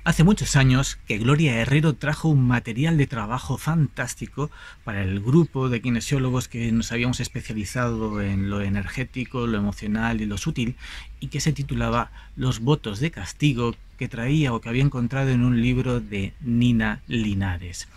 Hace muchos años que Gloria Herrero trajo un material de trabajo fantástico para el grupo de kinesiólogos que nos habíamos especializado en lo energético, lo emocional y lo sutil, y que se titulaba Los votos de castigo, que traía o que había encontrado en un libro de Nina Linares.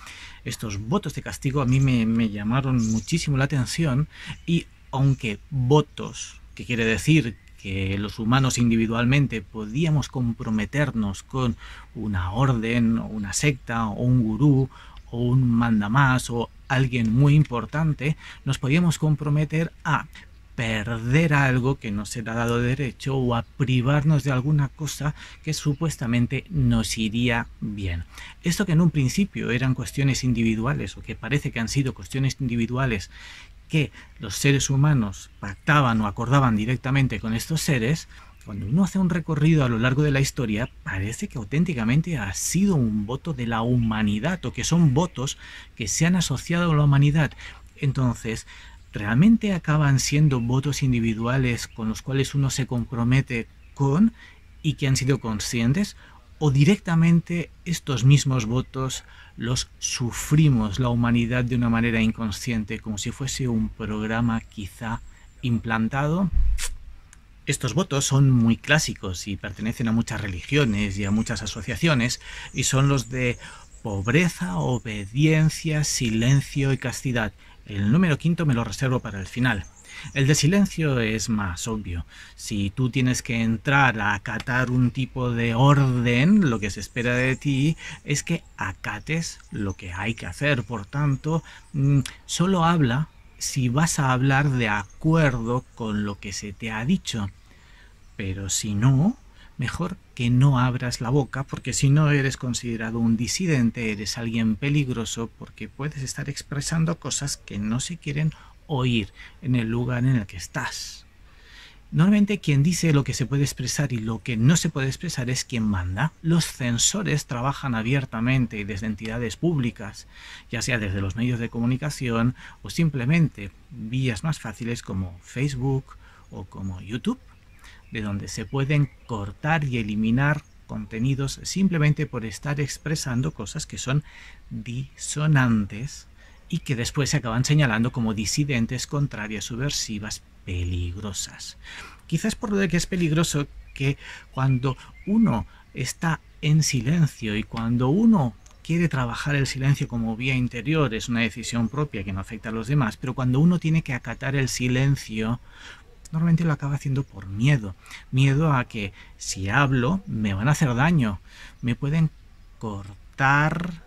Estos votos de castigo a mí me llamaron muchísimo la atención, y aunque votos, que quiere decir que los humanos individualmente podíamos comprometernos con una orden o una secta o un gurú o un mandamás o alguien muy importante, nos podíamos comprometer a perder algo que nos era dado derecho o a privarnos de alguna cosa que supuestamente nos iría bien. Esto que en un principio eran cuestiones individuales o que parece que han sido cuestiones individuales que los seres humanos pactaban o acordaban directamente con estos seres, cuando uno hace un recorrido a lo largo de la historia, parece que auténticamente ha sido un voto de la humanidad, o que son votos que se han asociado a la humanidad. Entonces, ¿realmente acaban siendo votos individuales con los cuales uno se compromete con y que han sido conscientes? ¿O directamente estos mismos votos los sufrimos la humanidad de una manera inconsciente, como si fuese un programa quizá implantado? Estos votos son muy clásicos y pertenecen a muchas religiones y a muchas asociaciones, y son los de pobreza, obediencia, silencio y castidad. El número quinto me lo reservo para el final. El de silencio es más obvio. Si tú tienes que entrar a acatar un tipo de orden, lo que se espera de ti es que acates lo que hay que hacer. Por tanto, solo habla si vas a hablar de acuerdo con lo que se te ha dicho. Pero si no, mejor que no abras la boca, porque si no eres considerado un disidente, eres alguien peligroso, porque puedes estar expresando cosas que no se quieren oír en el lugar en el que estás. Normalmente quien dice lo que se puede expresar y lo que no se puede expresar es quien manda. Los censores trabajan abiertamente y desde entidades públicas, ya sea desde los medios de comunicación o simplemente vías más fáciles como Facebook o como YouTube, de donde se pueden cortar y eliminar contenidos simplemente por estar expresando cosas que son disonantes y que después se acaban señalando como disidentes, contrarias, subversivas, peligrosas. Quizás por lo de que es peligroso que cuando uno está en silencio y cuando uno quiere trabajar el silencio como vía interior, es una decisión propia que no afecta a los demás, pero cuando uno tiene que acatar el silencio, normalmente lo acaba haciendo por miedo. Miedo a que si hablo me van a hacer daño, me pueden cortar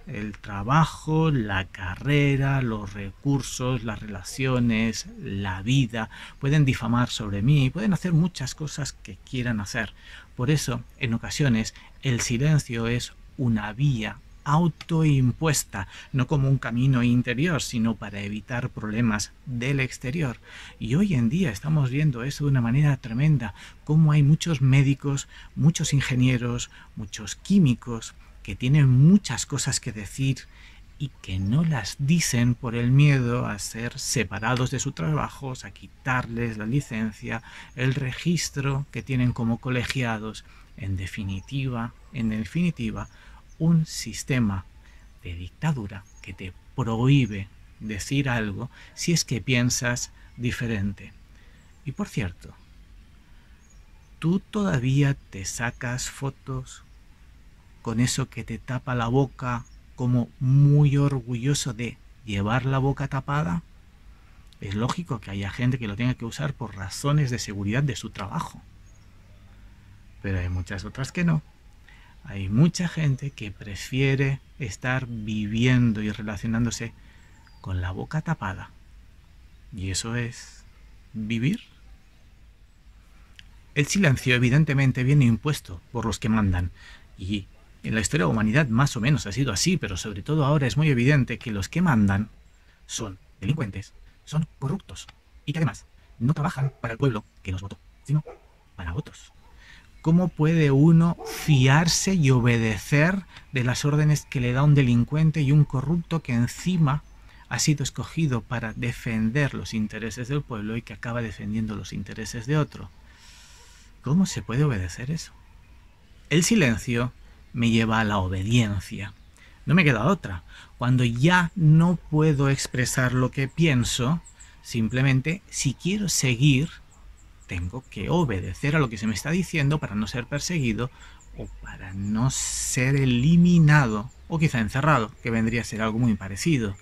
el trabajo, la carrera, los recursos, las relaciones, la vida, pueden difamar sobre mí, pueden hacer muchas cosas que quieran hacer. Por eso, en ocasiones, el silencio es una vía autoimpuesta, no como un camino interior, sino para evitar problemas del exterior. Y hoy en día estamos viendo eso de una manera tremenda, como hay muchos médicos, muchos ingenieros, muchos químicos que tienen muchas cosas que decir y que no las dicen por el miedo a ser separados de sus trabajos, a quitarles la licencia, el registro que tienen como colegiados. En definitiva, un sistema de dictadura que te prohíbe decir algo si es que piensas diferente. Y por cierto, ¿tú todavía te sacas fotos con eso que te tapa la boca, como muy orgulloso de llevar la boca tapada? Es lógico que haya gente que lo tenga que usar por razones de seguridad de su trabajo, pero hay muchas otras que no. Hay mucha gente que prefiere estar viviendo y relacionándose con la boca tapada. ¿Y eso es vivir? El silencio evidentemente viene impuesto por los que mandan. Y en la historia de la humanidad más o menos ha sido así, pero sobre todo ahora es muy evidente que los que mandan son delincuentes, son corruptos y que además no trabajan para el pueblo que los votó, sino para otros. ¿Cómo puede uno fiarse y obedecer de las órdenes que le da un delincuente y un corrupto que encima ha sido escogido para defender los intereses del pueblo y que acaba defendiendo los intereses de otro? ¿Cómo se puede obedecer eso? El silencio me lleva a la obediencia. No me queda otra. Cuando ya no puedo expresar lo que pienso, simplemente si quiero seguir, tengo que obedecer a lo que se me está diciendo para no ser perseguido o para no ser eliminado o quizá encerrado, que vendría a ser algo muy parecido.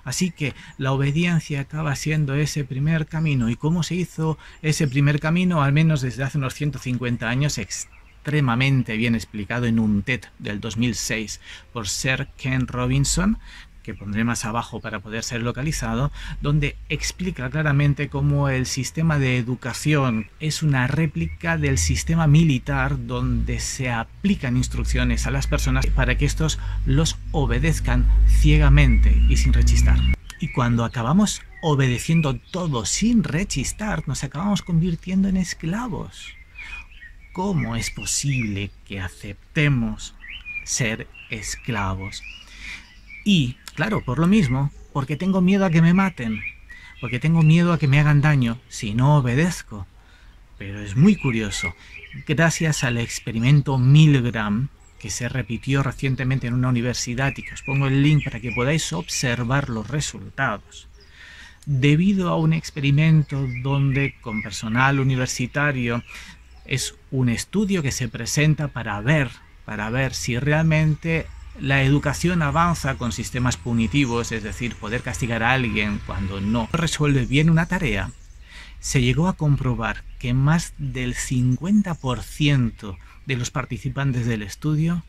Así que la obediencia acaba siendo ese primer camino. ¿Y cómo se hizo ese primer camino? Al menos desde hace unos 150 años, extremadamente bien explicado en un TED del 2006 por Sir Ken Robinson, que pondré más abajo para poder ser localizado, donde explica claramente cómo el sistema de educación es una réplica del sistema militar, donde se aplican instrucciones a las personas para que estos los obedezcan ciegamente y sin rechistar. Y cuando acabamos obedeciendo todo sin rechistar, nos acabamos convirtiendo en esclavos. ¿Cómo es posible que aceptemos ser esclavos? Y, claro, por lo mismo, porque tengo miedo a que me maten, porque tengo miedo a que me hagan daño si no obedezco. Pero es muy curioso, gracias al experimento Milgram, que se repitió recientemente en una universidad y que os pongo el link para que podáis observar los resultados. Debido a un experimento donde con personal universitario es un estudio que se presenta para ver si realmente la educación avanza con sistemas punitivos, es decir, poder castigar a alguien cuando no resuelve bien una tarea, se llegó a comprobar que más del 50% de los participantes del estudio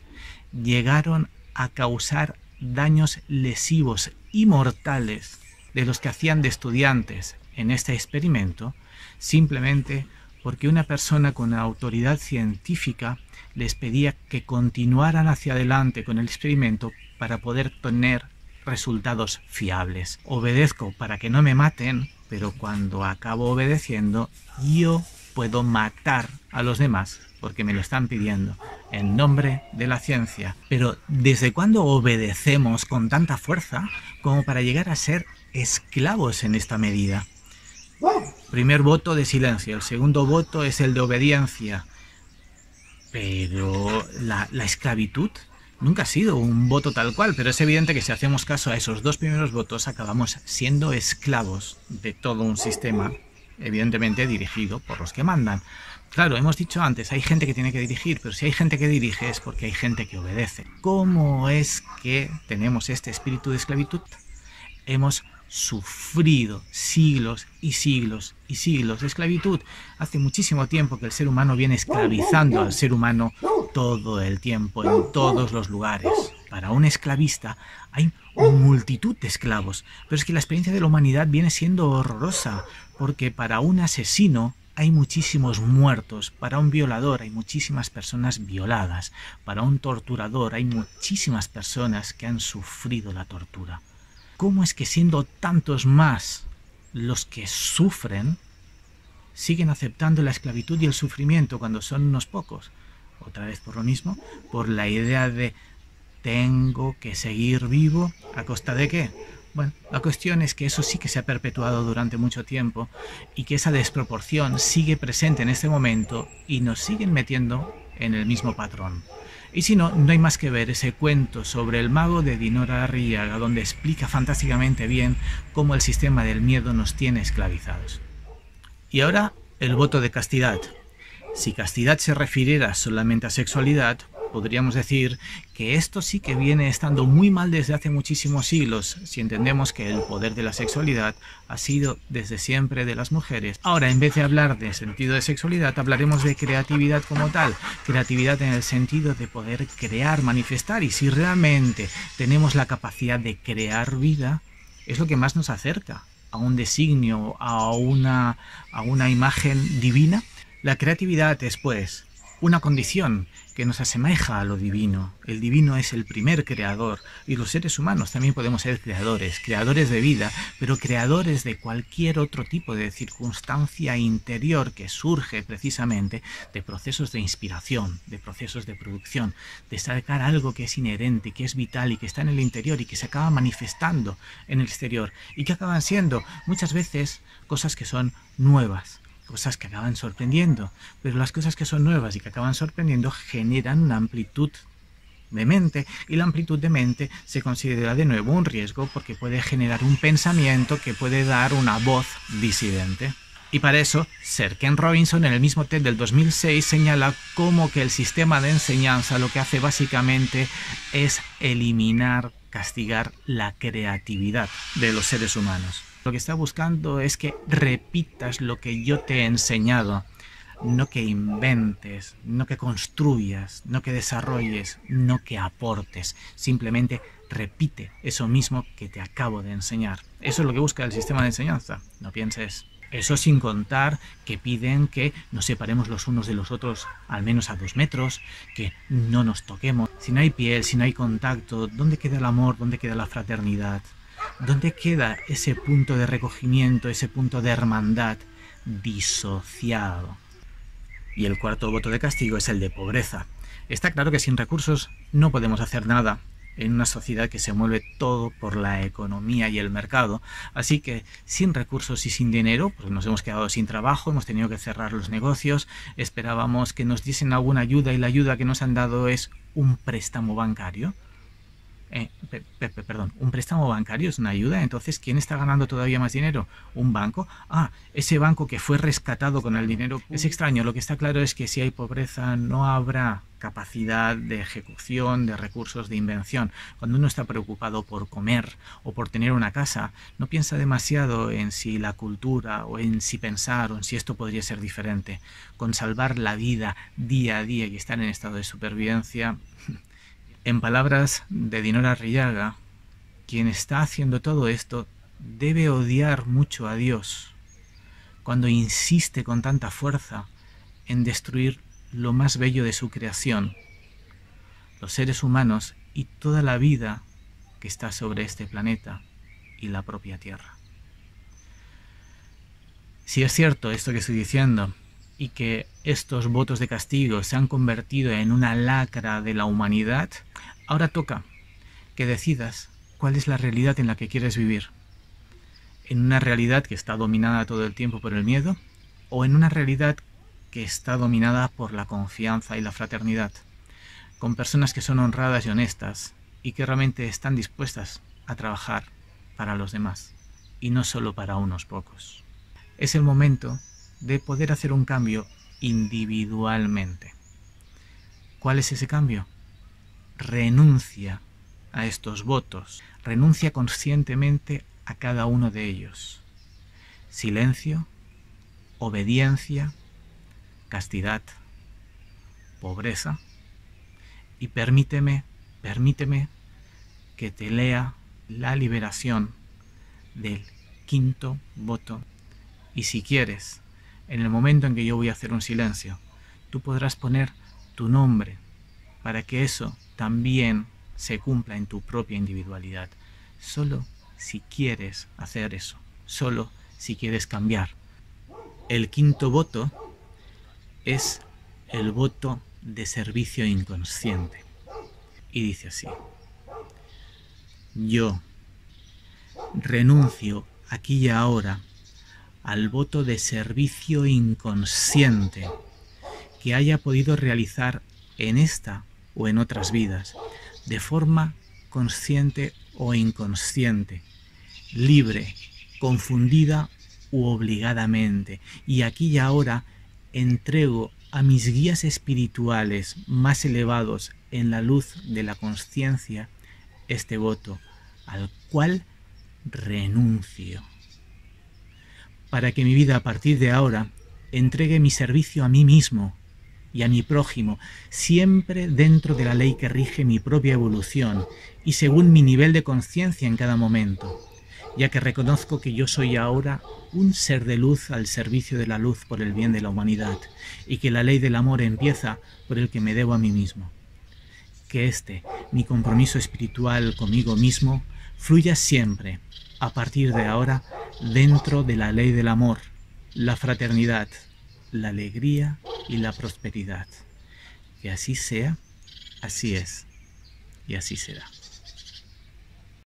llegaron a causar daños lesivos y mortales de los que hacían de estudiantes en este experimento, simplemente porque una persona con autoridad científica les pedía que continuaran hacia adelante con el experimento para poder tener resultados fiables. Obedezco para que no me maten, pero cuando acabo obedeciendo, yo puedo matar a los demás porque me lo están pidiendo en nombre de la ciencia. Pero ¿desde cuándo obedecemos con tanta fuerza como para llegar a ser esclavos en esta medida? Primer voto de silencio, el segundo voto es el de obediencia. Pero la esclavitud nunca ha sido un voto tal cual, pero es evidente que si hacemos caso a esos dos primeros votos acabamos siendo esclavos de todo un sistema, evidentemente dirigido por los que mandan. Claro, hemos dicho antes, hay gente que tiene que dirigir, pero si hay gente que dirige es porque hay gente que obedece. ¿Cómo es que tenemos este espíritu de esclavitud? Hemos sufrido siglos y siglos y siglos de esclavitud. Hace muchísimo tiempo que el ser humano viene esclavizando al ser humano todo el tiempo, en todos los lugares. Para un esclavista hay multitud de esclavos, pero es que la experiencia de la humanidad viene siendo horrorosa, porque para un asesino hay muchísimos muertos, para un violador hay muchísimas personas violadas, para un torturador hay muchísimas personas que han sufrido la tortura. ¿Cómo es que siendo tantos más los que sufren, siguen aceptando la esclavitud y el sufrimiento cuando son unos pocos? Otra vez por lo mismo, por la idea de tengo que seguir vivo, ¿a costa de qué? Bueno, la cuestión es que eso sí que se ha perpetuado durante mucho tiempo y que esa desproporción sigue presente en este momento y nos siguen metiendo en el mismo patrón. Y si no, no hay más que ver ese cuento sobre el mago de Dinora Arriaga, donde explica fantásticamente bien cómo el sistema del miedo nos tiene esclavizados. Y ahora, el voto de castidad. Si castidad se refiriera solamente a sexualidad, podríamos decir que esto sí que viene estando muy mal desde hace muchísimos siglos, si entendemos que el poder de la sexualidad ha sido desde siempre de las mujeres. Ahora, en vez de hablar de sentido de sexualidad, hablaremos de creatividad como tal. Creatividad en el sentido de poder crear, manifestar, y si realmente tenemos la capacidad de crear vida, es lo que más nos acerca a un designio, a una imagen divina. La creatividad es, pues, una condición que nos asemeja a lo divino. El divino es el primer creador y los seres humanos también podemos ser creadores, creadores de vida, pero creadores de cualquier otro tipo de circunstancia interior que surge precisamente de procesos de inspiración, de procesos de producción, de sacar algo que es inherente, que es vital y que está en el interior y que se acaba manifestando en el exterior y que acaban siendo muchas veces cosas que son nuevas, cosas que acaban sorprendiendo, pero las cosas que son nuevas y que acaban sorprendiendo generan una amplitud de mente, y la amplitud de mente se considera de nuevo un riesgo porque puede generar un pensamiento que puede dar una voz disidente. Y para eso, Sir Ken Robinson en el mismo TED del 2006 señala cómo que el sistema de enseñanza lo que hace básicamente es eliminar, castigar la creatividad de los seres humanos. Lo que está buscando es que repitas lo que yo te he enseñado, no que inventes, no que construyas, no que desarrolles, no que aportes. Simplemente repite eso mismo que te acabo de enseñar. Eso es lo que busca el sistema de enseñanza. No pienses. Eso sin contar que piden que nos separemos los unos de los otros al menos a 2 metros, que no nos toquemos. Si no hay piel, si no hay contacto, ¿dónde queda el amor? ¿Dónde queda la fraternidad? ¿Dónde queda ese punto de recogimiento, ese punto de hermandad disociado? Y el cuarto voto de castigo es el de pobreza. Está claro que sin recursos no podemos hacer nada en una sociedad que se mueve todo por la economía y el mercado. Así que sin recursos y sin dinero, pues nos hemos quedado sin trabajo, hemos tenido que cerrar los negocios, esperábamos que nos diesen alguna ayuda y la ayuda que nos han dado es un préstamo bancario. Perdón, ¿un préstamo bancario es una ayuda? Entonces, ¿quién está ganando todavía más dinero? ¿Un banco? Ah, ese banco que fue rescatado con el dinero. Es extraño, lo que está claro es que si hay pobreza no habrá capacidad de ejecución, de recursos, de invención. Cuando uno está preocupado por comer o por tener una casa, no piensa demasiado en si la cultura o en si pensar o en si esto podría ser diferente. Con salvar la vida día a día y estar en estado de supervivencia. En palabras de Dinora Arrillaga, quien está haciendo todo esto debe odiar mucho a Dios cuando insiste con tanta fuerza en destruir lo más bello de su creación, los seres humanos y toda la vida que está sobre este planeta y la propia Tierra. Si es cierto esto que estoy diciendo, y que estos votos de castigo se han convertido en una lacra de la humanidad, ahora toca que decidas cuál es la realidad en la que quieres vivir. ¿En una realidad que está dominada todo el tiempo por el miedo? ¿O en una realidad que está dominada por la confianza y la fraternidad? Con personas que son honradas y honestas y que realmente están dispuestas a trabajar para los demás y no solo para unos pocos. Es el momento de poder hacer un cambio individualmente. ¿Cuál es ese cambio? Renuncia a estos votos, renuncia conscientemente a cada uno de ellos. Silencio, obediencia, castidad, pobreza, y permíteme que te lea la liberación del quinto voto. Y si quieres, en el momento en que yo voy a hacer un silencio, tú podrás poner tu nombre para que eso también se cumpla en tu propia individualidad. Solo si quieres hacer eso, solo si quieres cambiar. El quinto voto es el voto de servicio inconsciente. Y dice así: yo renuncio aquí y ahora al voto de servicio inconsciente que haya podido realizar en esta o en otras vidas, de forma consciente o inconsciente, libre, confundida u obligadamente. Y aquí y ahora entrego a mis guías espirituales más elevados en la luz de la conciencia este voto, al cual renuncio, para que mi vida a partir de ahora entregue mi servicio a mí mismo y a mi prójimo, siempre dentro de la ley que rige mi propia evolución y según mi nivel de conciencia en cada momento, ya que reconozco que yo soy ahora un ser de luz al servicio de la luz por el bien de la humanidad y que la ley del amor empieza por el que me debo a mí mismo. Que mi compromiso espiritual conmigo mismo, fluya siempre, a partir de ahora, dentro de la ley del amor, la fraternidad, la alegría y la prosperidad. Que así sea, así es y así será.